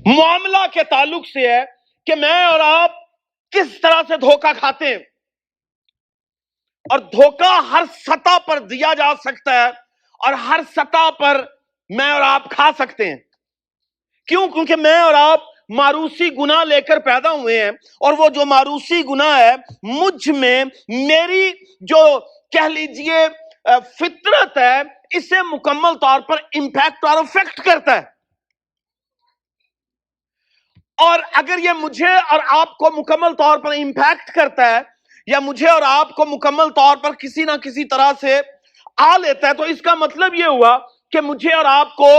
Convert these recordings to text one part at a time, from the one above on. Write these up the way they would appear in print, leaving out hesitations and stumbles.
معاملہ کے تعلق سے ہے کہ میں اور آپ کس طرح سے دھوکہ کھاتے ہیں. اور دھوکہ ہر سطح پر دیا جا سکتا ہے اور ہر سطح پر میں اور آپ کھا سکتے ہیں. کیوں؟ کیونکہ میں اور آپ ماروسی گناہ لے کر پیدا ہوئے ہیں، اور وہ جو ماروسی گناہ ہے مجھ میں، میری جو کہہ لیجئے فطرت ہے، اسے مکمل طور پر امپیکٹ اور افیکٹ کرتا ہے. اور اگر یہ مجھے اور آپ کو مکمل طور پر امپیکٹ کرتا ہے، یا مجھے اور آپ کو مکمل طور پر کسی نہ کسی طرح سے آ لیتا ہے، تو اس کا مطلب یہ ہوا کہ مجھے اور آپ کو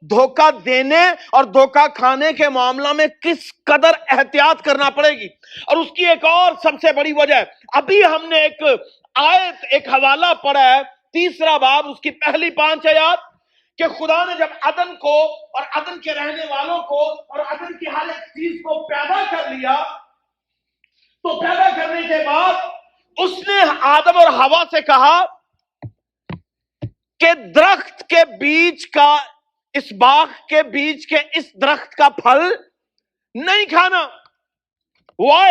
دھوکہ دینے اور دھوکہ کھانے کے معاملہ میں کس قدر احتیاط کرنا پڑے گی. اور اس کی ایک اور سب سے بڑی وجہ ہے، ابھی ہم نے ایک آیت، ایک حوالہ پڑھا ہے، 3 باب، اس کی پہلی 5 آیات، کہ خدا نے جب عدن کو اور عدن کے رہنے والوں کو اور عدن کی ہر ایک چیز کو پیدا کر لیا، تو پیدا کرنے کے بعد اس نے آدم اور حوا سے کہا کہ درخت کے بیچ کا، اس باغ کے بیچ کے اس درخت کا پھل نہیں کھانا. Why?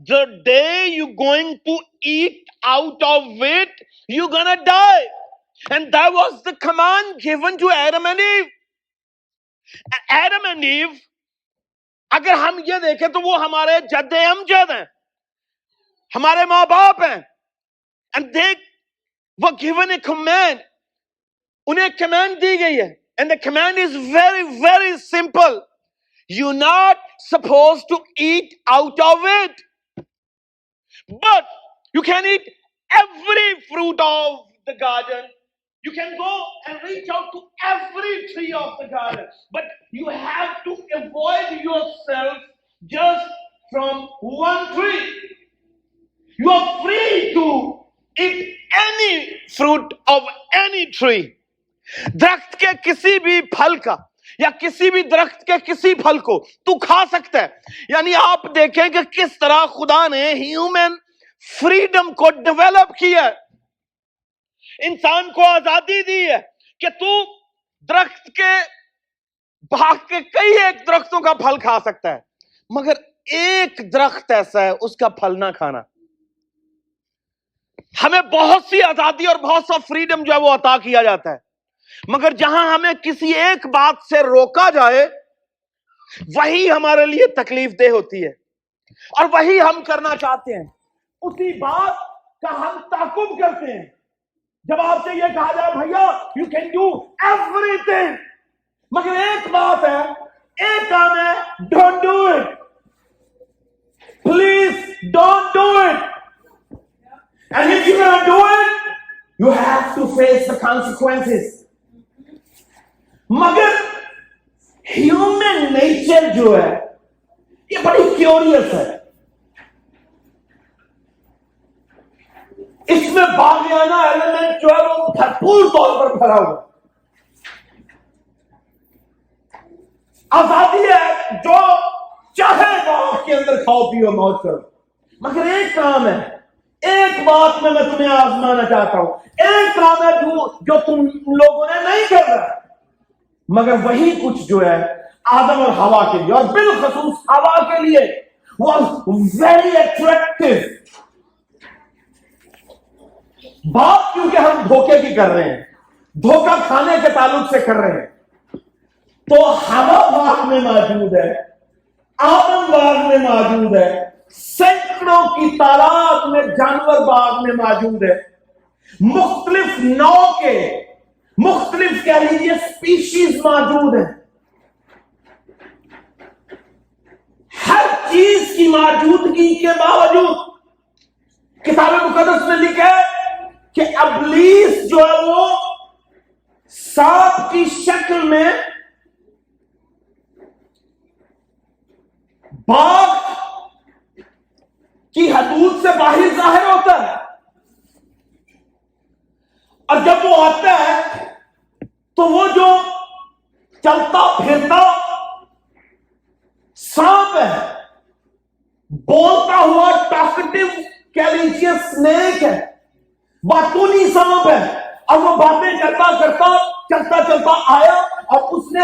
The day you going to eat out of it, you're gonna die. And that was the command given to Adam and Eve. Adam and Eve, اگر ہم یہ دیکھیں تو وہ ہمارے جد امجد ہیں، ہمارے ماں باپ ہیں. And they were given a command. انہیں کمانڈ دی گئی ہے. And the command is very, very simple. You're not supposed to eat out of it. But you can eat every fruit of the garden. You can go and reach out to every tree of the garden. But you have to avoid yourself just from one tree. You are free to eat any fruit of any tree. درخت کے کسی بھی پھل کا یا کسی بھی درخت کے کسی پھل کو تو کھا سکتا ہے. یعنی آپ دیکھیں کہ کس طرح خدا نے ہیومن فریڈم کو ڈیولپ کیا ہے، انسان کو آزادی دی ہے کہ تو درخت کے باغ کے کئی ایک درختوں کا پھل کھا سکتا ہے، مگر ایک درخت ایسا ہے اس کا پھل نہ کھانا. ہمیں بہت سی آزادی اور بہت سا فریڈم جو ہے وہ عطا کیا جاتا ہے، مگر جہاں ہمیں کسی ایک بات سے روکا جائے وہی ہمارے لیے تکلیف دہ ہوتی ہے، اور وہی ہم کرنا چاہتے ہیں. اسی بات کا ہم تعاقب کرتے ہیں. جب آپ سے یہ کہا جائے بھیا you can do every thing, مگر ایک بات ہے، ایک کام ہے، don't do it, please don't do it. And if you're gonna do it, you have to face the consequences. مگر ہیومن نیچر جو ہے یہ بڑی کیوریس ہے، اس میں باغیانہ ایلیمنٹ جو ہے وہ بھرپور طور پر بھرا ہوا. آزادی ہے، جو چاہے باغ کے اندر کھاؤ پیو موج کرو، مگر ایک کام ہے، ایک بات میں تمہیں آزمانا چاہتا ہوں، ایک کام ہے جو تم لوگوں نے نہیں کر رہا، مگر وہی کچھ جو ہے آدم اور حوا کے لیے، اور بالخصوص حوا کے لیے was very attractive. بات کیونکہ ہم دھوکے کی کر رہے ہیں، دھوکہ کھانے کے تعلق سے کر رہے ہیں، تو حوا باغ میں موجود ہے، آدم باغ میں موجود ہے، سینکڑوں کی تعداد میں جانور باغ میں موجود ہے، مختلف نوع کے، مختلف کہہ لیجیے اسپیشیز موجود ہیں. ہر چیز کی موجودگی کے باوجود کتاب مقدس میں لکھا ہے کہ ابلیس جو ہے وہ سانپ کی شکل میں باغ کی حدود سے باہر ظاہر ہوتا ہے، اور جب وہ آتا ہے تو وہ جو چلتا پھرتا سانپ ہے، بولتا ہوا ٹاکٹیو کہہ لیجیے سنیک ہے، باتونی سانپ ہے، اور وہ باتیں کرتا کرتا چلتا چلتا آیا اور اس نے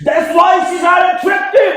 That's why she's not attractive,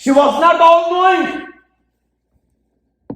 She was not all knowing,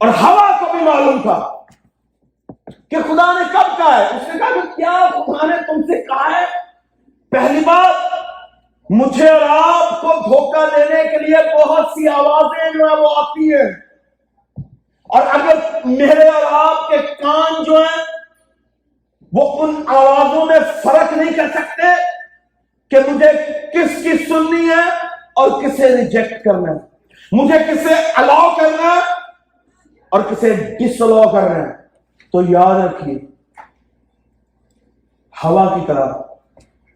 اور ہوا کو بھی معلوم تھا کہ خدا نے کب کہا ہے. اس نے کہا کہ کیا خدا نے تم سے کہا ہے؟ پہلی بات، مجھے اور آپ کو دھوکہ دینے کے لیے بہت سی آوازیں جو ہیں وہ آتی ہیں، اور اگر میرے اور آپ کے کان جو ہیں وہ ان آوازوں میں فرق نہیں کر سکتے کہ مجھے کس کی سننی ہے اور کسے ریجیکٹ کرنا ہے، مجھے کسے الاؤ کرنا ہے اور کسے ڈس الاؤ کرنا ہے، تو یاد رکھیے ہوا کی طرح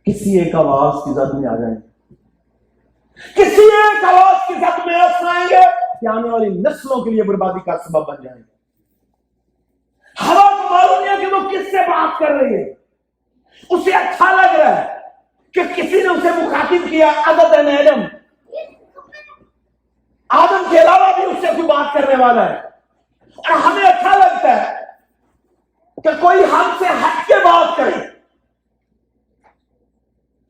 کسی ایک آواز کی زد میں آ جائیں، کسی ایک آواز کی زد میں آئیں گے کہ آنے والی نسلوں کے لیے بربادی کا سبب بن جائیں گے. ہوا کو معلوم ہے کہ وہ کس سے بات کر رہی ہے، اسے اچھا لگ رہا ہے کہ کسی نے اسے مخاطب کیا عدد آدم، آدم کے علاوہ بھی اس سے کوئی بات کرنے والا ہے، اور ہمیں اچھا لگتا ہے کہ کوئی ہم سے ہٹ کے بات کرے.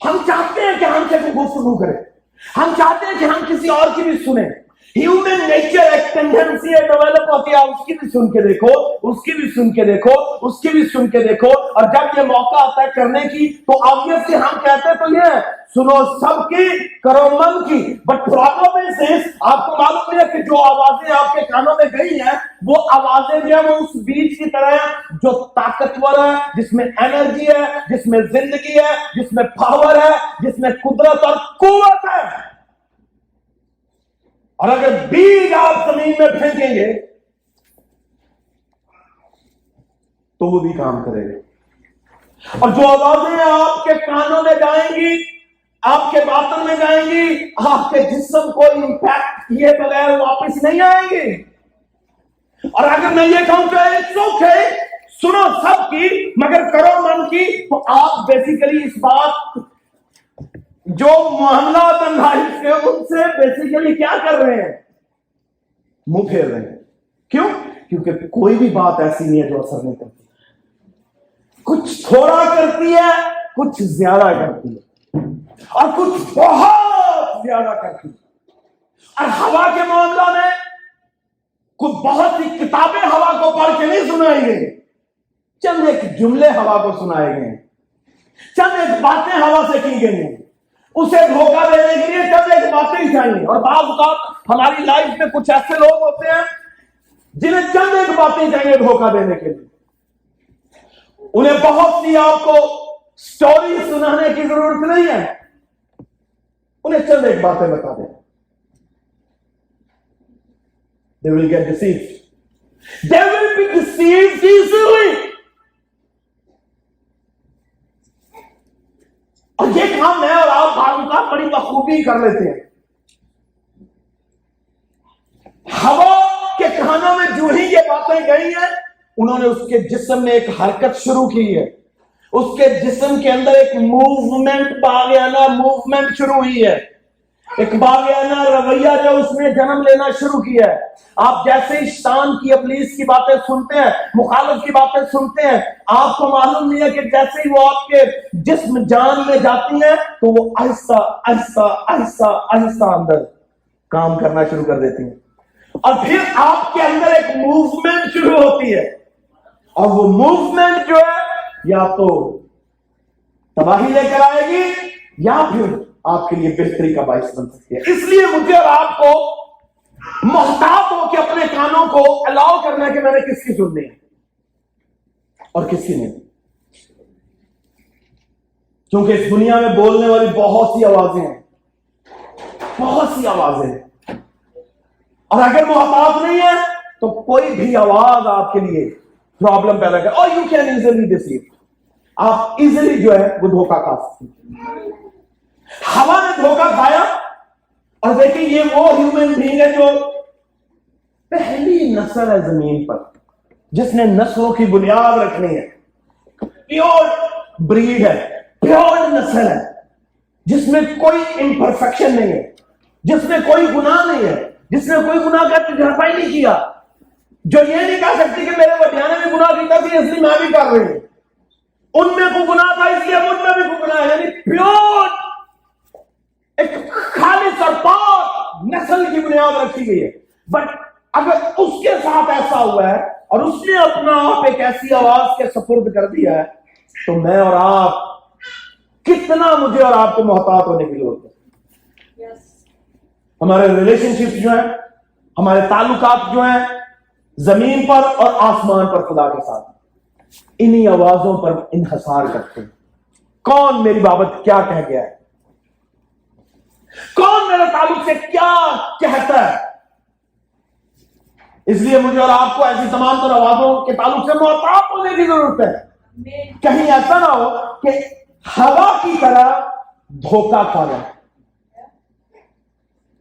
ہم چاہتے ہیں کہ ہم سے کوئی گفتگو کرے، ہم چاہتے ہیں کہ ہم کسی اور کی بھی سنیں. ہیومن نیچر ایک ٹینڈنسی ہے ڈیولپ ہوتی ہے، اس کی بھی سن کے دیکھو، اس کی بھی سن کے دیکھو، اس کی بھی سن کے دیکھو، اور جب یہ موقع آتا ہے کرنے کی تو آبویسلی ہم کہتے ہیں تو یہ ہے سنو سب کی کرو من کی. بٹ پرابلم از آپ کو معلوم ہے کہ جو آوازیں آپ کے کانوں میں گئی ہیں وہ آوازیں جو ہیں وہ اس بیج کی طرح ہیں جو طاقتور ہے، جس میں انرجی ہے، جس میں زندگی ہے، جس میں پاور ہے، جس میں قدرت اور قوت ہے. اور اگر بیج آپ زمین میں پھینکیں گے تو وہ بھی کام کرے گا. اور جو آوازیں آپ کے کانوں میں جائیں گی، آپ کے باطن میں جائیں گی، آپ کے جسم کو امپیکٹ کیے بغیر واپس نہیں آئیں گے. اور اگر میں یہ کہوں کہ اٹس اوکے سنو سب کی مگر کرو من کی، تو آپ بیسیکلی اس بات جو معاملات کے ان سے بیسیکلی کیا کر رہے ہیں؟ منہ پھیر رہے ہیں. کیوں؟ کیونکہ کوئی بھی بات ایسی نہیں ہے جو اثر نہیں کرتی. کچھ تھوڑا کرتی ہے، کچھ زیادہ کرتی ہے، اور کچھ بہت زیادہ کرتی ہے. اور ہوا کے معاملہ میں کوئی بہت سی کتابیں ہوا کو پڑھ کے نہیں سنائی گئی، چند ایک جملے ہوا کو سنائے گئے، چند ایک باتیں ہوا سے کی گئی ہیں. اسے دھوکہ دینے کے لیے چند ایک باتیں ہی چاہیے. اور بعض اوقات ہماری لائف میں کچھ ایسے لوگ ہوتے ہیں جنہیں چند ایک باتیں چاہیے دھوکہ دینے کے لیے. انہیں بہت سی آپ کو سٹوری سنانے کی ضرورت نہیں ہے، انہیں چند ایک باتیں بتا دیں. They will get deceived. They will be deceived easily. اور یہ کام میں اور آپ بھارت کا بڑی بخوبی کر لیتے ہیں. ہوا کے کانوں میں جو ہی یہ باتیں گئی ہیں انہوں نے اس کے جسم میں ایک حرکت شروع کی ہے، اس کے جسم کے اندر ایک موومنٹ باغیانہ موومنٹ شروع ہوئی ہے، ایک باغیانہ رویہ جو اس نے جنم لینا شروع کیا ہے. آپ جیسے ہی شیطان کی ابلیس کی باتیں سنتے ہیں، مخالف کی باتیں سنتے ہیں، آپ کو معلوم نہیں ہے کہ جیسے ہی وہ آپ کے جسم جان میں جاتی ہیں تو وہ آہستہ آہستہ آہستہ آہستہ اندر کام کرنا شروع کر دیتی ہیں. اور پھر آپ کے اندر ایک موومنٹ شروع ہوتی ہے، اور وہ موومنٹ جو ہے یا تو تباہی لے کر آئے گی یا پھر آپ کے لیے بہتری کا باعث بن سکتی ہے. اس لیے مجھے اور آپ کو محتاط ہو کے اپنے کانوں کو الاؤ کرنا ہے کہ میں نے کس کی سننی ہے اور کس کی نہیں. کیونکہ اس دنیا میں بولنے والی بہت سی آوازیں ہیں، بہت سی آوازیں ہیں، اور اگر محتاط نہیں ہے تو کوئی بھی آواز آپ کے لیے پرابلم پیدا کر. اور یو کین ایزیلی ڈیسیو، آپ ایزیلی جو ہے وہ دھوکہ کھا سکتے ہیں. ہوا نے دھوکہ کھایا، اور دیکھیں یہ وہ ہیومن بینگ ہے جو پہلی نسل ہے زمین پر جس نے نسلوں کی بنیاد رکھنی ہے. پیور بریڈ ہے، پیور نسل ہے جس میں کوئی امپرفیکشن نہیں ہے، جس میں کوئی گناہ نہیں ہے، جس نے کوئی گناہ کا تجربہ ہی نہیں کیا، جو یہ نہیں کہہ سکتی کہ میرے وڈیانے نے گناہ کیا تھا اس لیے میں بھی کر رہی ہوں، ان میں کوئی گناہ تھا اس لیے مجھ میں بھی کوئی گناہ ہے. یعنی پیور ایک خالص اور پاک نسل کی بنیاد رکھی گئی ہے. بٹ اگر اس کے ساتھ ایسا ہوا ہے اور اس نے اپنا آپ ایک ایسی آواز کے سپرد کر دیا ہے تو میں اور آپ کتنا مجھے اور آپ کو محتاط ہونے کی ضرورت ہے. ہمارے ریلیشن شپ جو ہیں, ہمارے تعلقات جو ہیں زمین پر اور آسمان پر خدا کے ساتھ, انہی آوازوں پر انحصار کرتے ہیں. کون میری بابت کیا کہہ گیا ہے, کون میرے تعلق سے کیا کہتا ہے. اس لیے مجھے اور آپ کو ایسی تمام تر آوازوں کے تعلق سے محتاط ہونے کی ضرورت ہے. کہیں ایسا نہ ہو کہ ہوا کی طرح دھوکہ کھا جائے.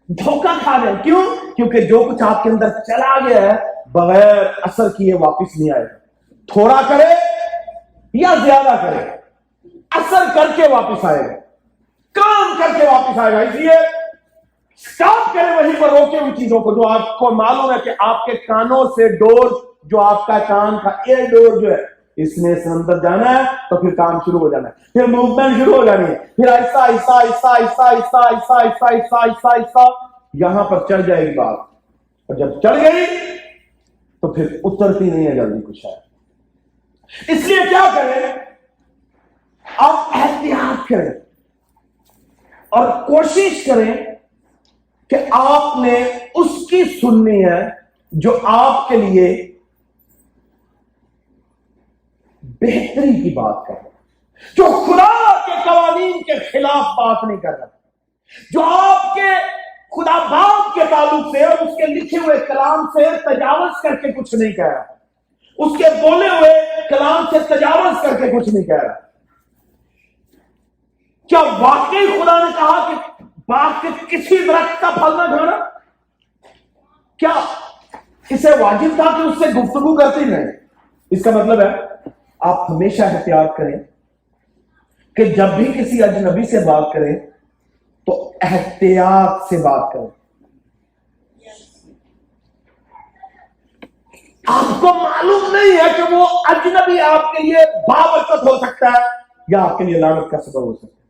دھوکہ کھا جائے کیوں؟ کیونکہ جو کچھ آپ کے اندر چلا گیا ہے بغیر اثر کیے واپس نہیں آئے گا. تھوڑا کرے یا زیادہ کرے, اثر کر کے واپس آئے گا, کام کر کے واپس آئے گا. اس لیے سٹاپ کریں وہیں پر روکے ان چیزوں کو جو آپ کو معلوم ہے کہ آپ کے کانوں سے ڈور, جو آپ کا کان کا ایئر ڈور جو ہے, اس نے اس اندر جانا ہے تو پھر کام شروع ہو جانا ہے, پھر موومنٹ شروع ہو جانی ہے, پھر آہستہ آہستہ آہستہ آہستہ آہستہ آہستہ آہستہ آہستہ آہستہ آہستہ یہاں پر چڑھ جائے گی بات. اور جب چڑھ گئی تو پھر اترتی نہیں ہے جلدی کچھ ہے. اس لیے کیا کریں, آپ احتیاط کریں اور کوشش کریں کہ آپ نے اس کی سننی ہے جو آپ کے لیے بہتری کی بات کر رہا ہے, جو خدا کے قوانین کے خلاف بات نہیں کر رہا, جو آپ کے خدا باپ کے تعلق سے اور اس کے لکھے ہوئے کلام سے تجاوز کر کے کچھ نہیں کہہ رہا, اس کے بولے ہوئے کلام سے تجاوز کر کے کچھ نہیں کہہ رہا. کیا واقعی خدا نے کہا کہ باغ کے کسی درخت کا پھل نہ کھانا؟ کیا اسے واجب تھا کہ اس سے گفتگو کرتے رہیں؟ اس کا مطلب ہے آپ ہمیشہ احتیاط کریں کہ جب بھی کسی اجنبی سے بات کریں تو احتیاط سے بات کریں. آپ کو معلوم نہیں ہے کہ وہ اجنبی آپ کے لیے بابرکت ہو سکتا ہے یا آپ کے لیے لعنت کا سبب ہو سکتا ہے,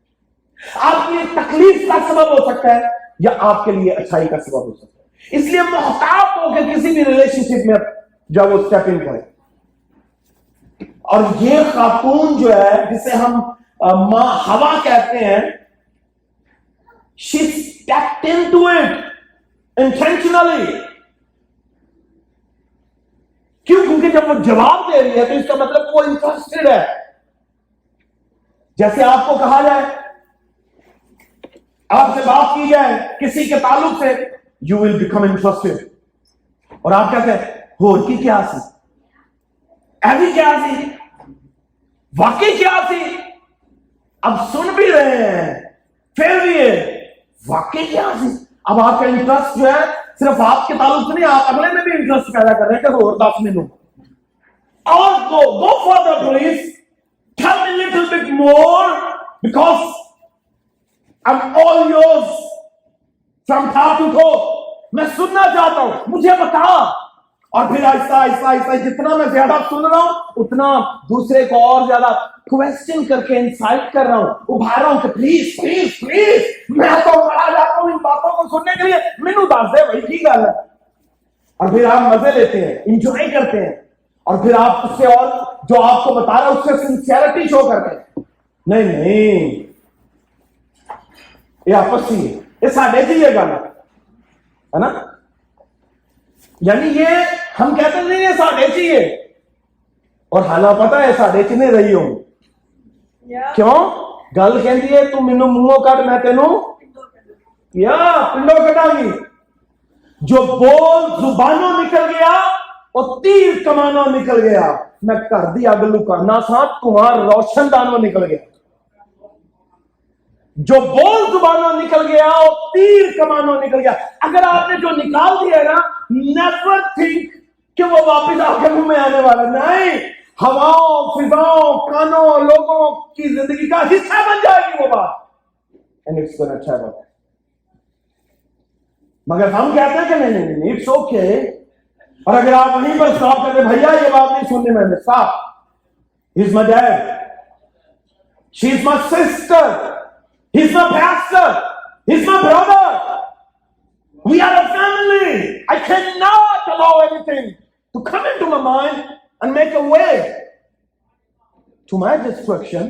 آپ کے لیے تکلیف کا سبب ہو سکتا ہے یا آپ کے لیے اچھائی کا سبب ہو سکتا ہے. اس لیے محتاط ہو کہ کسی بھی ریلیشن شپ میں جب وہ اسٹیپ ان کرے. اور یہ خاتون جو ہے جسے ہم ماں ہوا کہتے ہیں, she stepped into it intentionally. کیوں؟ کیونکہ جب وہ جواب دے رہی ہے تو اس کا مطلب وہ انٹرسٹڈ ہے. جیسے آپ کو کہا جائے, آپ سے بات کی جائے کسی کے تعلق سے, you will become interested, اور آپ کہتے ہیں ہو کی کیا سی, ایسی کیا سی, واقعی کیا سی. اب سن بھی رہے ہیں پھر بھی واقعی کیا سی. اب آپ کا انٹرسٹ جو ہے صرف آپ کے تعلق سے نہیں, آپ اگلے میں بھی انٹرسٹ پیدا کر رہے ہیں کہ اور 10 منٹ اور go further please, tell me a little bit more because I'm all yours from top to toe. میں سننا چاہتا ہوں, مجھے بتا. اور پھر آہستہ آہستہ آہستہ جتنا میں زیادہ سن رہا ہوں اتنا دوسرے کو اور زیادہ کویسچن کر کے انسائٹ کر رہا ہوں, ابھار رہا ہوں کہ پلیز پلیز پلیز, میں تو بڑا جاتا ہوں ان باتوں کو سننے کے لیے, مینوں دس دے بھائی کی گل ہے. اور پھر آپ مزے لیتے ہیں, انجوائے کرتے ہیں, اور پھر آپ اس سے اور جو آپ کو بتا رہا ہے اس سے سنسیئرٹی شو کرتے ہیں. نہیں یہ آپس ہی ہے, یہ ساڈے سے یہ گل ہے نا. یعنی یہ ہم کہتے نہیں یہ ساڈے چاہیے, اور حالانکہ پتا ہے ساڈے چ نہیں رہی ہوں. کیوں؟ گل کہندی ہے تو مینوں منہوں کڈ میں تینوں یا پنڈوں کڈاں گی. جو بول زبانوں نکل گیا اور تیر کمانوں نکل گیا, میں گھر دی اگ لکانا سا دھواں روشن دانوں نکل گیا. جو بول زبانوں نکل گیا اور تیر کمانوں نکل گیا. اگر آپ نے جو نکال دیا ہے نا, نیور تھنک کہ وہ واپس آپ کے منہ میں آنے والا نہیں. ہواؤں, فضاؤں, کانوں, لوگوں کی زندگی کا حصہ بن جائے گی وہ بات, and it's gonna travel. مگر ہم کہتے ہیں کہ نہیں اٹس اوکے. اور اگر آپ وہیں پر اسٹاپ کرتے, بھیا یہ بات نہیں سننے میں, stop. He's my dad, she's my sister, he's my pastor, he's my brother, we are a family. I cannot not allow anything to come into my mind and make a way to my destruction,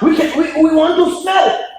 we want to smell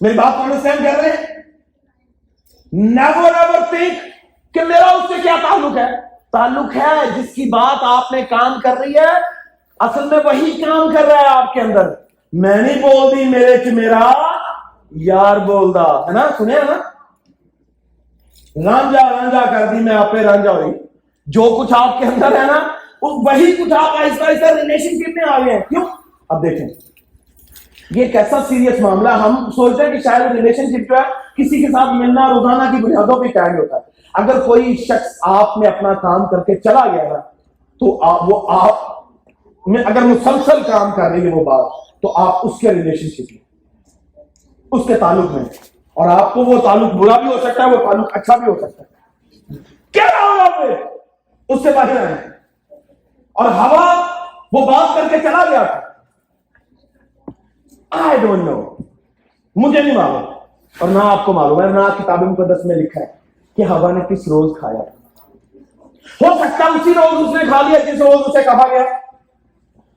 میری بات کو understand کر رہے ہیں؟ Never ever think کہ میرا اس سے کیا تعلق ہے. تعلق ہے جس کی بات آپ نے کام کر رہی ہے، اصل میں وہی کام کر رہا ہے آپ کے اندر. میں نہیں بول دی میرے چ میرا یار بول دا ہے نا، سنے نا، رانجا رانجا کر دی میں آپ پہ رانجا ہوئی. جو کچھ آپ کے اندر ہے نا وہی کچھ آپ آہستہ آہستہ ریلیشن شپ میں آ گئے ہیں. کیوں؟ اب دیکھیں یہ کیسا سیریس معاملہ. ہم سوچتے ہیں کہ شاید ریلیشن شپ جو ہے کسی کے ساتھ ملنا روزانہ کی بنیادوں پہ قائم ہوتا ہے. اگر کوئی شخص آپ میں اپنا کام کر کے چلا گیا نا تو وہ آپ میں اگر مسلسل کام کر رہی ہے وہ بات، تو آپ اس کے ریلیشن شپ میں، اس کے تعلق میں، اور آپ کو وہ تعلق برا بھی ہو سکتا ہے، وہ تعلق اچھا بھی ہو سکتا ہے. کیا ہوگا آپ نے اس سے باہر آئے. اور ہوا وہ بات کر کے چلا گیا تھا. I don't know، مجھے نہیں معلوم اور نہ آپ کو معلوم ہے، نہ کتاب مقدس میں لکھا ہے کہ ہوا نے کس روز کھایا. ہو سکتا ہے اسی روز اس نے کھا لیا جس روز اسے کہا گیا.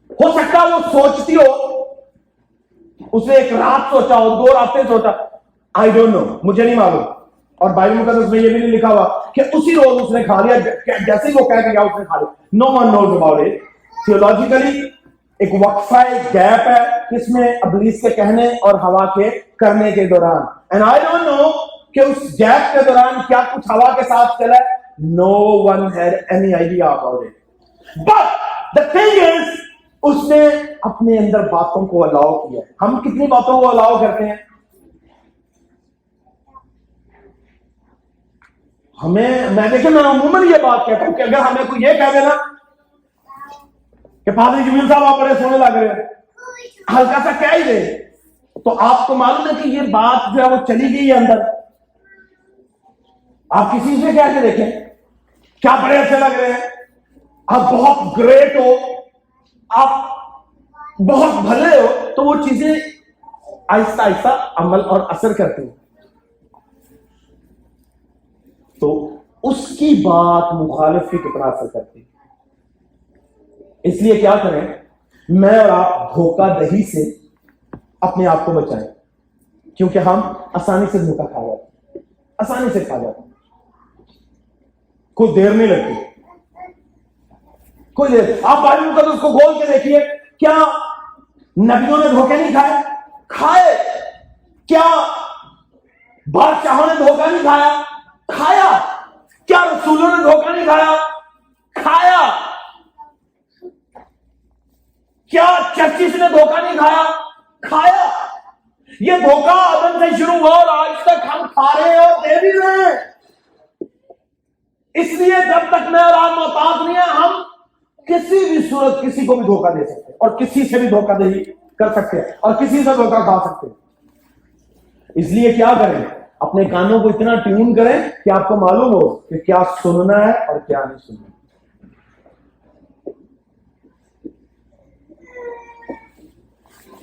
ہو سکتا ہے وہ سوچتی ہو، اس نے ایک رات سوچا ہو، 2 راتیں سوچا. I don't know، مجھے نہیں معلوم. اور بائبل مقدس میں یہ بھی نہیں لکھا ہوا کہ اسی روز اس نے کھا لیا، جیسے ہی وہ کہہ گیا اس نے کھا لیا. No one knows about it. Theologically ایک وقفہ، ایک گیپ ہے اس میں ابلیس کے کہنے اور ہوا کے کرنے کے دوران. And I don't know کہ اس گیپ کے دوران کیا کچھ ہوا کے ساتھ چلا ہے. No one had any idea about it. But the thing is اس نے اپنے اندر باتوں کو الاؤ کیا. ہم کتنی باتوں کو الاؤ کرتے ہیں؟ میں دیکھیں میں عموماً یہ بات کہتا ہوں کہ اگر ہمیں کوئی یہ کہہ دے نا کہ پادری جمیل صاحب آپ بڑے سونے لگ رہے ہیں، ہلکا سا کہہ ہی دے، تو آپ کو معلوم ہے کہ یہ بات جو ہے وہ چلی گئی ہے اندر. آپ کسی سے کہہ کے دیکھیں کیا بڑے اچھے لگ رہے ہیں، آپ بہت گریٹ ہو، آپ بہت بھلے ہو، تو وہ چیزیں آہستہ آہستہ عمل اور اثر کرتی ہیں. تو اس کی بات مخالف کی کتنا اثر کرتی ہے. اس لیے کیا کریں، میں اور آپ دھوکہ دہی سے اپنے آپ کو بچائیں، کیونکہ ہم آسانی سے دھوکہ کھا جاتے ہیں، آسانی سے کھا جاتے ہیں. کوئی دیر نہیں لگتی، کوئی دیر. آپ بائبل مقدس کو کھول کے دیکھیے، کیا نبیوں نے دھوکے نہیں کھائے؟ کھائے. کیا بادشاہوں نے دھوکہ نہیں کھایا؟ کھایا. کیا رسولوں نے دھوکہ نہیں کھایا؟ کھایا. کیا چرچز نے دھوکہ نہیں کھایا؟ کھایا. یہ دھوکہ آدم سے شروع ہوا اور آج تک ہم کھا رہے ہیں اور دے بھی رہے ہیں. اس لیے جب تک میں اور آپ محتاط نہیں ہیں، ہم کسی بھی صورت کسی کو بھی دھوکہ دے سکتے ہیں اور کسی سے بھی دھوکہ دہی کر سکتے ہیں اور کسی سے دھوکہ کھا سکتے ہیں. اس لیے کیا کریں، اپنے کانوں کو اتنا ٹیون کریں کہ آپ کو معلوم ہو کہ کیا سننا ہے اور کیا نہیں سننا.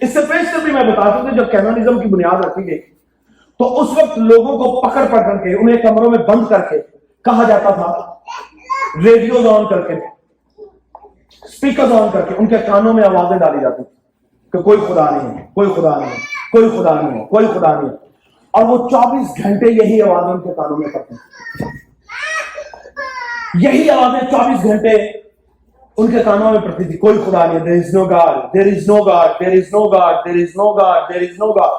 اس سے پیش بھی میں بتا دوں کہ جب کینونزم کی بنیاد رکھی گئی تو اس وقت لوگوں کو پکڑ پکڑ کے انہیں کمروں میں بند کر کے کہا جاتا تھا، ریڈیوز آن کر کے، اسپیکرز آن کر کے ان کے کانوں میں آوازیں ڈالی جاتی تھی کہ کوئی خدا نہیں ہے، کوئی خدا نہیں ہے، کوئی خدا نہیں ہے، کوئی خدا نہیں ہے. اور وہ 24 گھنٹے یہی آوازیں ان کے کانوں میں کرتے ہیں، یہی آوازیں 24 گھنٹے ان کے کانوں میں پڑتی تھی. کوئی خدا نہیں، there is no God, there is no God, there is no God, there is no God, there is no God.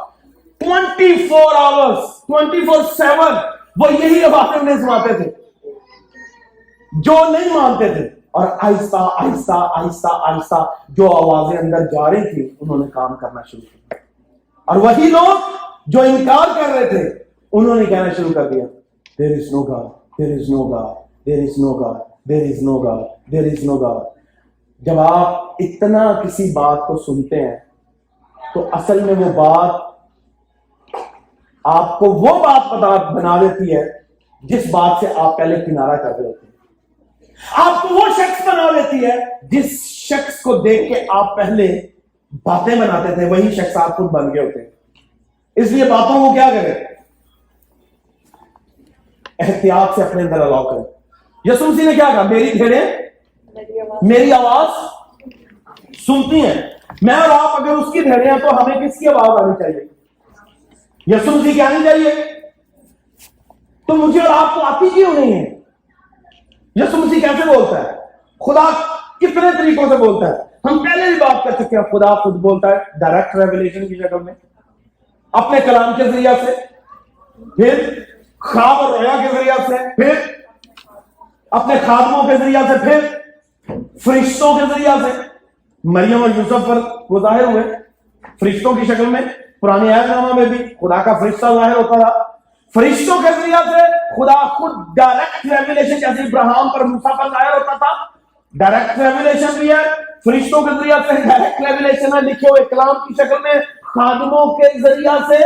24 hours 24/7 وہ یہی آوازیں انہیں سناتے تھے جو نہیں مانتے تھے. اور آہستہ آہستہ آہستہ آہستہ جو آوازیں اندر جا رہی تھی انہوں نے کام کرنا شروع کیا. اور وہی لوگ جو انکار کر رہے تھے انہوں نے کہنا شروع کر دیا there is no God, there is no God, there is no God, there is no God, there is no God. جب آپ اتنا کسی بات کو سنتے ہیں تو اصل میں وہ بات آپ کو وہ بات بنا دیتی ہے جس بات سے آپ پہلے کنارہ کر رہے ہوتے ہیں. آپ کو وہ شخص بنا دیتی ہے جس شخص کو دیکھ کے آپ پہلے باتیں بناتے تھے، وہی شخص آپ خود بن گئے ہوتے ہیں. اس لیے باتوں کو کیا کریں، احتیاط سے اپنے اندر الاؤ کریں. یسوع مسیح نے کیا کہا، میری بھیڑیں میری آواز سنتی ہیں. میں اور آپ اگر اس کی بھیڑیں ہیں تو ہمیں کس کی آواز آنی چاہیے؟ یسوع مسیح کی آنی چاہیے، تو مجھے اور آپ کو آتی کیوں نہیں ہے؟ یسوع مسیح کیسے بولتا ہے؟ خدا کتنے طریقوں سے بولتا ہے؟ ہم پہلے بھی بات کر چکے ہیں. خدا خود بولتا ہے ڈائریکٹ ریویلیشن کی شکل میں، اپنے کلام کے ذریعہ سے، پھر خواب اور رویا کے ذریعہ سے، پھر اپنے خادموں کے ذریعہ سے، پھر فرشتوں کے ذریعہ سے. مریم اور یوسف پر وہ ظاہر ہوئے فرشتوں کی شکل میں. پرانے عہد نامہ میں بھی خدا کا فرشتہ ظاہر ہوتا رہا. فرشتوں کے ذریعہ سے خدا خود ڈائریکٹ ریویلیشن، جیسے ابراہیم پر موسیٰ پر ظاہر ہوتا تھا، ڈائریکٹ ریویلیشن بھی ہے. فرشتوں کے ذریعہ سے ڈائریکٹ ریویلیشن ہے، لکھے ہوئے کلام کی شکل میں، خادموں کے ذریعہ سے،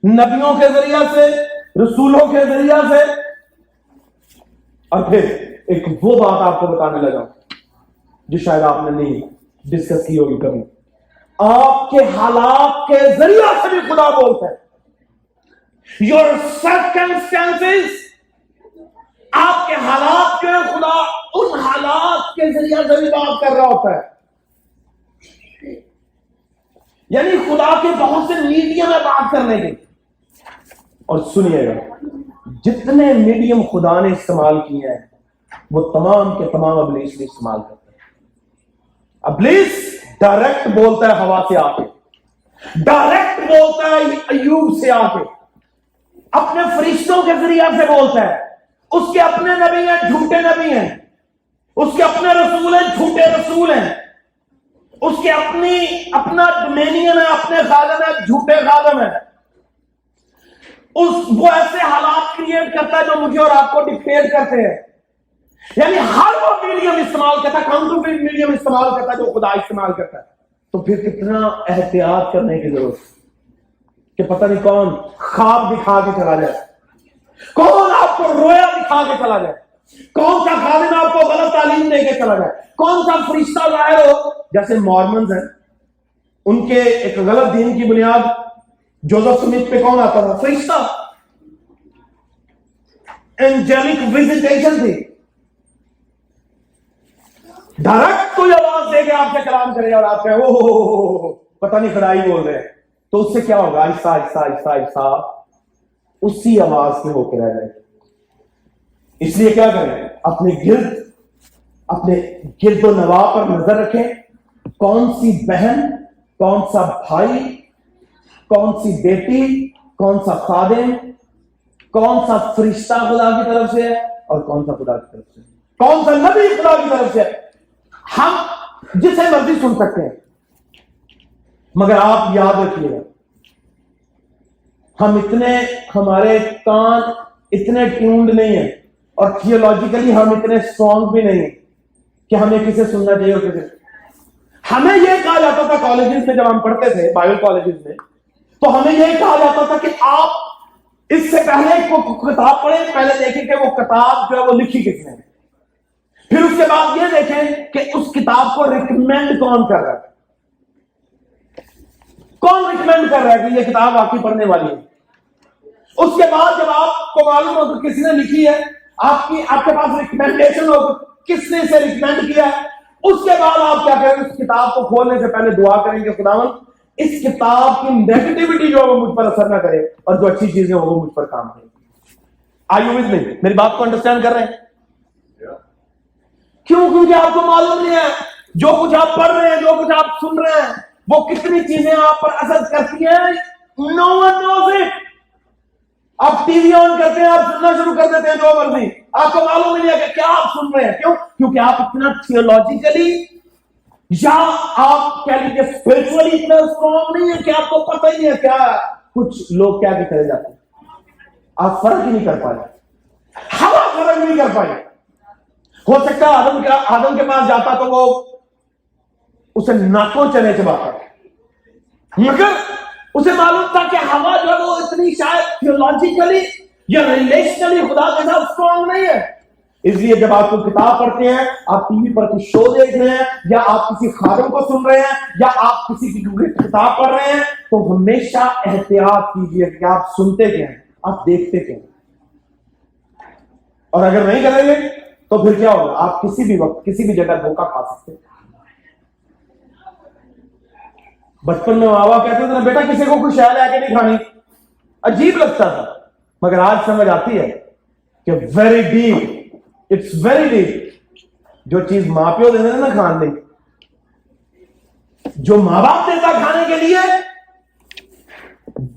نبیوں کے ذریعہ سے، رسولوں کے ذریعہ سے. اور پھر ایک وہ بات آپ کو بتانے لگا جو شاید آپ نے نہیں ڈسکس کی ہوگی کبھی. آپ کے حالات کے ذریعہ سے بھی خدا بولتا ہے. Your circumstances، آپ کے حالات کے، خدا ان حالات کے ذریعہ سے بھی بات کر رہا ہوتا ہے. یعنی خدا کے بہت سے میڈیم ہے بات کرنے کے. اور سنیے گا، جتنے میڈیم خدا نے استعمال کیے ہیں وہ تمام کے تمام ابلیس نے استعمال کرتے ہیں. ابلیس ڈائریکٹ بولتا ہے ہوا سے آ کے، ڈائریکٹ بولتا ہے ایوب سے آ کے، اپنے فرشتوں کے ذریعہ سے بولتا ہے. اس کے اپنے نبی ہیں، جھوٹے نبی ہیں. اس کے اپنے رسول ہیں، جھوٹے رسول ہیں. اس کے اپنا ڈومینین ہے، اپنے خادم ہیں، جھوٹے خادم ہیں. وہ ایسے حالات کریٹ کرتا ہے جو مجھے اور آپ کو ڈکٹیٹ کرتے ہیں. یعنی ہر وہ میڈیم استعمال کرتا ہے، کاؤنٹرفیٹ میڈیم استعمال کرتا ہے جو خدا استعمال کرتا ہے. تو پھر کتنا احتیاط کرنے کی ضرورت ہے کہ پتہ نہیں کون خواب دکھا کے چلا جائے، کون آپ کو رویا دکھا کے چلا جائے، کون سا خادم آپ کو غلط تعلیم دے کے چلا جائے، کون سا فرشتہ ظاہر ہو. جیسے مارمنز ہیں، ان کے ایک غلط دین کی بنیاد جوزف سمتھ پہ کون آتا تھا؟ فرشتہ. اینجلک وزیٹیشن تھی. ڈائریکٹ کوئی آواز دے کے آپ سے کلام کرے اور آپ کہیں اوہ پتہ نہیں خدائی بول رہے ہیں، تو اس سے کیا ہوگا؟ آہستہ آہستہ آہستہ آہستہ اسی آواز کے ہو کے رہ جائے. اس لیے کیا کریں؟ اپنے گرد و نواح پر نظر رکھیں. کون سی بہن، کون سا بھائی، کون سی بیٹی، کون سا خادم، کون سا فرشتہ خدا کی طرف سے ہے اور کون سا خدا کی طرف سے، کون سا نبی خدا کی طرف سے. ہم جسے مرضی سن سکتے ہیں، مگر آپ یاد رکھیے گا ہمارے کان اتنے ٹیونڈ نہیں ہیں اور تھیولوجیکلی ہم اتنے اسٹرانگ بھی نہیں ہیں کہ ہمیں کسے سننا چاہیے اور کسے. ہمیں یہ کہا جاتا تھا کالجز میں، جب ہم پڑھتے تھے بائبل کالجز میں، تو ہمیں یہ کہا جاتا تھا کہ آپ اس سے پہلے کتاب پڑھیں، پہلے دیکھیں کہ وہ کتاب جو ہے وہ لکھی کس نے، پھر اس کے بعد یہ دیکھیں کہ اس کتاب کو ریکمینڈ کون کر رہا ہے، کون ریکمینڈ کر رہا ہے کہ یہ کتاب واقعی پڑھنے والی ہے. اس کے بعد جب آپ کو معلوم ہو کہ کس نے لکھی ہے، آپ کے پاس ریکمینڈیشن ہو کس نے اسے ریکمینڈ کیا ہے، اس کے بعد آپ کیا کریں؟ اس کتاب کو کھولنے سے پہلے دعا کریں کہ خداوند اس کتاب کی نیگیٹیوٹی جو ہے وہ مجھ پر اثر نہ کرے اور جو اچھی چیزیں وہ مجھ پر کام کرے. آئی یو وتھ می؟ میری بات کو انڈرسٹینڈ کر رہے ہیں؟ کیوں؟ کیونکہ آپ کو معلوم نہیں ہے جو کچھ آپ پڑھ رہے ہیں، جو کچھ آپ سن رہے ہیں، وہ کتنی چیزیں آپ پر اثر کرتی ہیں. نو ون نوز اٹ. آپ ٹی وی آن کرتے ہیں، آپ سننا شروع کر دیتے ہیں جو مرضی، آپ کو معلوم نہیں ہے کہ کیا آپ سن رہے ہیں. کیوں؟ کیونکہ آپ اتنا تھیولوجیکلی یا آپ کہہ لیجیے اسپرچولی اتنا اسٹرانگ نہیں ہے کہ آپ کو پتہ ہی نہیں ہے کیا کچھ لوگ کیا چلے جاتے ہیں. آپ فرق ہی نہیں کر پائے، ہوا فرق نہیں کر پائے. ہو سکتا ہے آدم کے پاس جاتا تو وہ اسے ناکوں چنے چباتا، مگر اسے معلوم تھا کہ ہوا جو ہے وہ اتنی شاید تھیولوجیکلی یا ریلیشنلی خدا کے ساتھ اسٹرانگ نہیں ہے. اس لیے جب آپ کو کتاب پڑھتے ہیں، آپ ٹی وی پر کوئی شو دیکھ رہے ہیں، یا آپ کسی خادم کو سن رہے ہیں، یا آپ کسی کی کتاب پڑھ رہے ہیں، تو ہمیشہ احتیاط کیجیے کہ آپ سنتے کیا ہیں، آپ دیکھتے کیا ہیں. اور اگر نہیں کریں گے تو پھر کیا ہوگا؟ آپ کسی بھی وقت کسی بھی جگہ دھوکہ کھا سکتے ہیں. بچپن میں ماں باپ کہتے تھے نا بیٹا کسی کو کوئی شے لے کے نہیں کھانی، عجیب لگتا تھا، مگر آج سمجھ آتی ہے کہ very deep, it's very deep. جو چیز ماں پیو دیتے ہیں نا کھانے، جو ماں باپ دیتا کھانے کے لیے،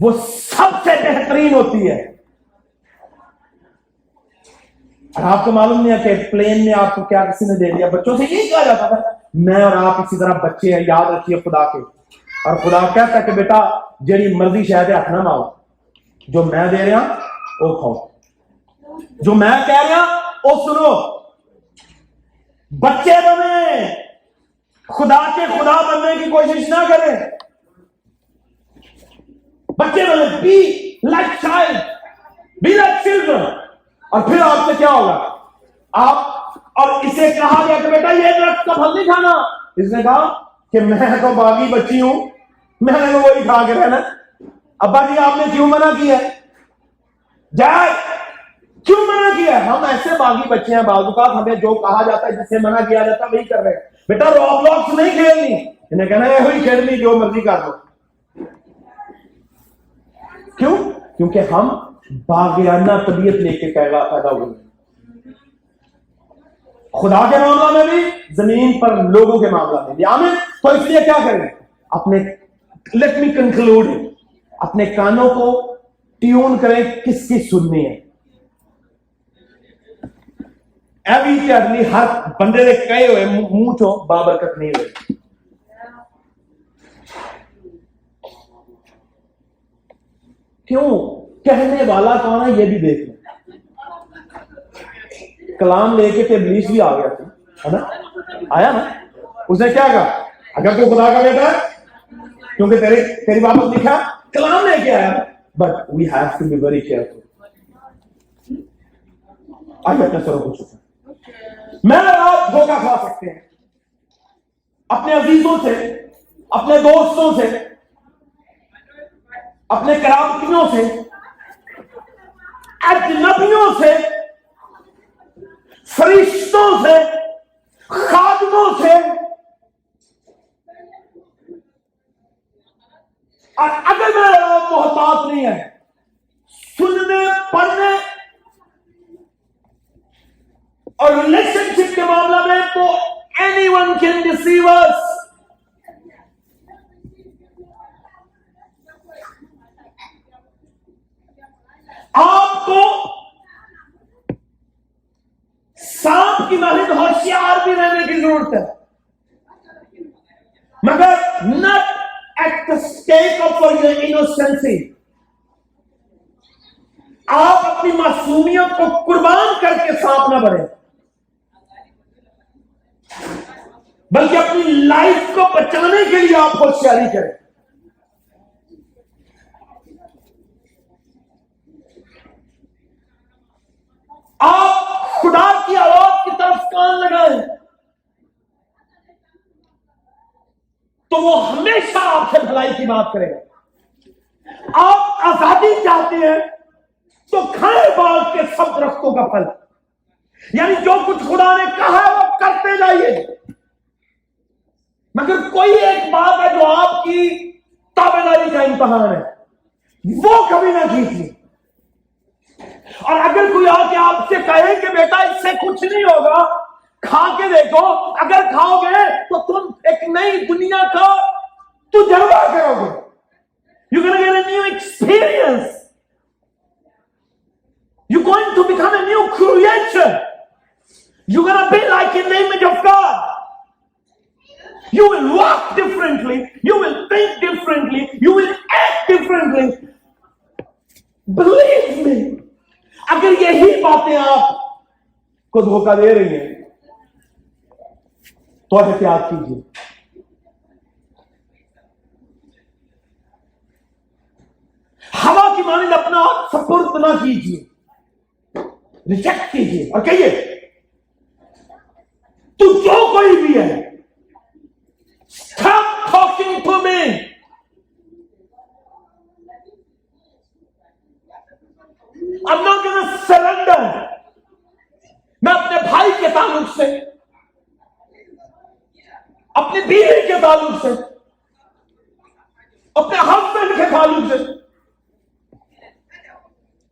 وہ سب سے بہترین ہوتی ہے. اور آپ کو معلوم نہیں ہے کہ پلین میں آپ کو کیا کسی نے دے دیا. بچوں سے یہی کہا جاتا تھا میں اور آپ اسی طرح بچے ہیں، یاد رکھیے خدا کے. اور خدا کہتا ہے کہ بیٹا جیڑی مرضی شاید ہاتھ نہ ماؤ، جو میں دے رہا وہ کھاؤ، جو میں کہہ رہا وہ سنو. بچے بنے، خدا کے خدا بننے کی کوشش نہ کریں. بچے بنے، be like child, be like children. اور پھر آپ سے کیا ہوگا؟ آپ، اور اسے کہا گیا کہ بیٹا یہ درخت کا پھل نہیں کھانا. اس نے کہا کہ میں تو باغی بچی ہوں، میں نے تو وہی کھا کے رہنا. ابا جی آپ نے کیوں منع کیا؟ جائے کیوں منع کیا؟ ہم ایسے باغی بچے ہیں، بعض اوقات ہمیں جو کہا جاتا ہے جس سے منع کیا جاتا ہے وہی کر رہے ہیں. بیٹا روبلاکس نہیں کھیلنی، انہیں کہنا ہے وہی کھیلنی جو مرضی کر دو. کیوں؟ کیونکہ ہم باغیانہ طبیعت لے کے پیدا ہوئے. خدا کے معاملہ میں بھی، زمین پر لوگوں کے معاملہ میں بھی. آمین. تو اس لیے کیا کریں؟ اپنے لیٹ می کنکلوڈ، اپنے کانوں کو ٹیون کریں کس کی سننی ہے. ایویٹرلی ہر بندے نے کہے ہوئے منہ چو بابرکت نہیں ہوئے. کیوں؟ کہنے والا کون ہے یہ بھی دیکھ لیں. کلام لے کے ابلیس بھی آ گیا تھا، ہے نا؟ آیا نا؟ اس نے کیا کہا؟ اگر تو خدا کا بیٹا ہے، کیونکہ تیری بابت لکھا کلام لے کے آیا. But we have to be very careful. آج اپنے سروں کو چھپا. میں اور آپ دھوکہ کھا سکتے ہیں اپنے عزیزوں سے، اپنے دوستوں سے، اپنے قرابتیوں سے، اجنبیوں سے، فرشتوں سے، خادموں سے. اور اگر میرا محتاط نہیں ہے سننے، پڑھنے اور ریلیشن شپ کے معاملہ میں، تو anyone can deceive us. آپ کو سانپ کی مانند ہوشیار بھی رہنے کی ضرورت ہے، مگر not at the stake of your innocency. آپ اپنی معصومیت کو قربان کر کے سانپ نہ بنیں، بلکہ اپنی لائف کو بچانے کے لیے آپ ہوشیاری کریں. آپ خدا کی آواز کی طرف کان لگائیں تو وہ ہمیشہ آپ سے بھلائی کی بات کرے گا. آپ آزادی چاہتے ہیں تو کھائیں باغ کے سب درختوں کا پھل. یعنی جو کچھ خدا نے کہا ہے وہ کرتے جائیے. مگر کوئی ایک بات ہے جو آپ کی تابعداری کا امتحان ہے، وہ کبھی نہ کیجیے. اور اگر کوئی آ کے آپ سے کہے کہ بیٹا اس سے کچھ نہیں ہوگا، کھا کے دیکھو، اگر کھاؤ گے تو تم ایک نئی دنیا کا تجربہ کرو گے. You're going to get a new experience. You're going to become a new creation. You're going to be like in the image of God. You will walk differently. You will think differently. You will act differently. Believe me. اگر یہی باتیں آپ کو دھوکہ دے رہی ہیں تو احتیاط کیجیے. ہوا کی مانند اپنا سپرد نہ کیجیے، ریجیکٹ کیجیے اور کہیے تو جو کوئی بھی ہے stop talking to me. I'm not going to surrender. میں اپنے بھائی کے تعلق سے، اپنی بیوی کے تعلق سے، اپنے ہسبینڈ کے تعلق سے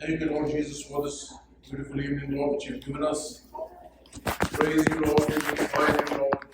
Thank you, Lord Jesus, for this beautiful evening, Lord, which you've given us. Praise you, Lord. We glorify you, Lord.